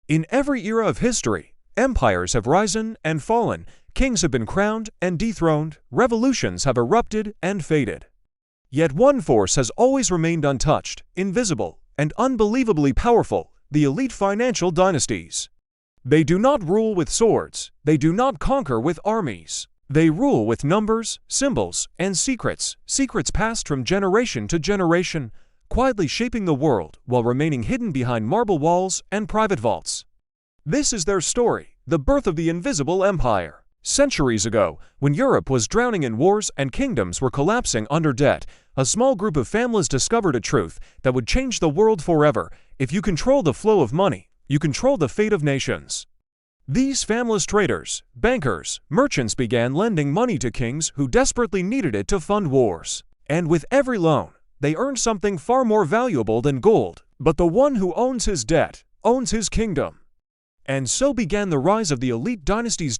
In every era of history, empires have risen and fallen, kings have been crowned and dethroned, revolutions have erupted and faded. Yet one force has always remained untouched, invisible, and unbelievably powerful: the elite financial dynasties. They do not rule with swords, they do not conquer with armies. They rule with numbers, symbols, and secrets, secrets passed from generation to generation, quietly shaping the world while remaining hidden behind marble walls and private vaults. This is their story, the birth of the invisible empire. Centuries ago, when Europe was drowning in wars and kingdoms were collapsing under debt, a small group of families discovered a truth that would change the world forever. If you control the flow of money, you control the fate of nations. These famous traders, bankers, merchants began lending money to kings who desperately needed it to fund wars. And with every loan, they earned something far more valuable than gold. But the one who owns his debt owns his kingdom. And so began the rise of the elite dynasties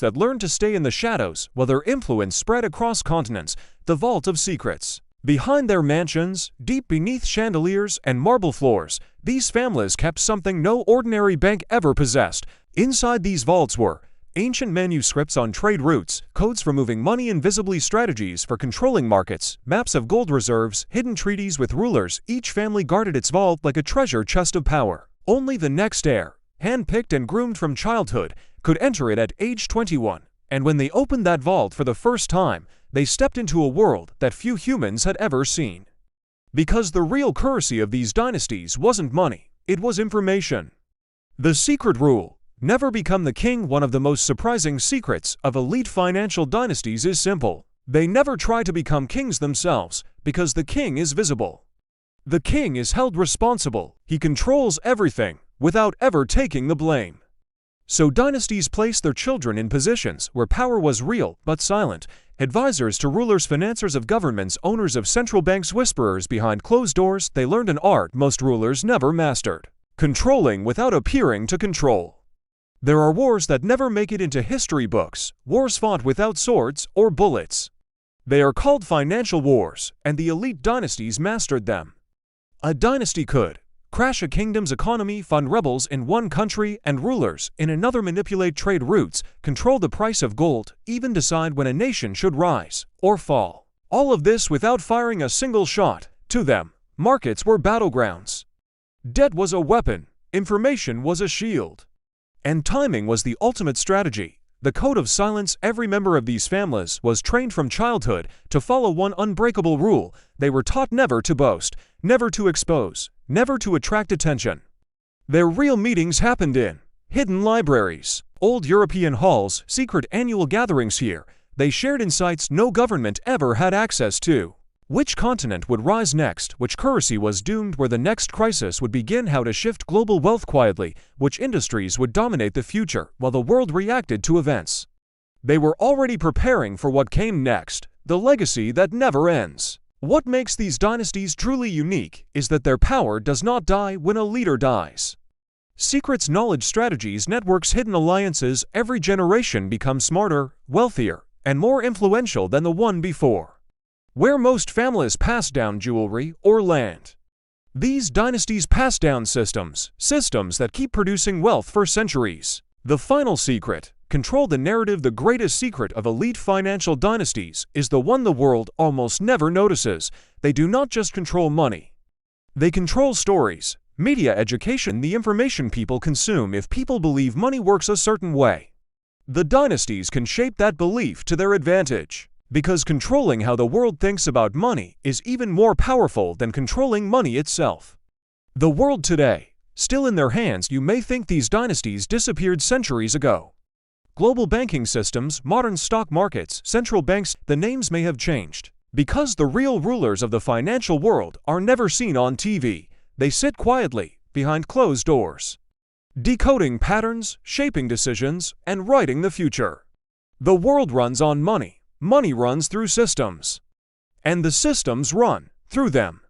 that learned to stay in the shadows while their influence spread across continents, the vault of secrets. Behind their mansions, deep beneath chandeliers and marble floors, these families kept something no ordinary bank ever possessed. Inside these vaults were ancient manuscripts on trade routes, codes for moving money invisibly, strategies for controlling markets, maps of gold reserves, hidden treaties with rulers. Each family guarded its vault like a treasure chest of power. Only the next heir, hand-picked and groomed from childhood, could enter it at age 21. And when they opened that vault for the first time, they stepped into a world that few humans had ever seen. Because the real currency of these dynasties wasn't money, it was information. The secret rule: never become the king. One of the most surprising secrets of elite financial dynasties is simple. They never try to become kings themselves, because the king is visible. The king is held responsible. He controls everything, without ever taking the blame. So dynasties placed their children in positions where power was real but silent: advisors to rulers, financiers of governments, owners of central banks, whisperers behind closed doors. They learned an art most rulers never mastered: controlling without appearing to control. There are wars that never make it into history books, wars fought without swords or bullets. They are called financial wars, and the elite dynasties mastered them. A dynasty could crash a kingdom's economy, fund rebels in one country, and rulers in another manipulate trade routes, control the price of gold, even decide when a nation should rise or fall. All of this without firing a single shot. To them, markets were battlegrounds. Debt was a weapon, information was a shield, and timing was the ultimate strategy. The code of silence. Every member of these families was trained from childhood to follow one unbreakable rule: they were taught never to boast, never to expose, never to attract attention. Their real meetings happened in hidden libraries, old European halls, secret annual gatherings. Here, they shared insights no government ever had access to. Which continent would rise next, which currency was doomed, where the next crisis would begin, how to shift global wealth quietly, which industries would dominate the future while the world reacted to events. They were already preparing for what came next, the legacy that never ends. What makes these dynasties truly unique is that their power does not die when a leader dies. Secrets, knowledge, strategies, networks, hidden alliances. Every generation becomes smarter, wealthier, and more influential than the one before. Where most families pass down jewelry or land, these dynasties pass down systems that keep producing wealth for centuries. The final secret: control the narrative. The greatest secret of elite financial dynasties is the one the world almost never notices. They do not just control money. They control stories, media, education, the information people consume. If people believe money works a certain way, the dynasties can shape that belief to their advantage. Because controlling how the world thinks about money is even more powerful than controlling money itself. The world today, still in their hands. You may think these dynasties disappeared centuries ago. Global banking systems, modern stock markets, central banks, the names may have changed. Because the real rulers of the financial world are never seen on TV. They sit quietly, behind closed doors, decoding patterns, shaping decisions, and writing the future. The world runs on money. Money runs through systems, and the systems run through them.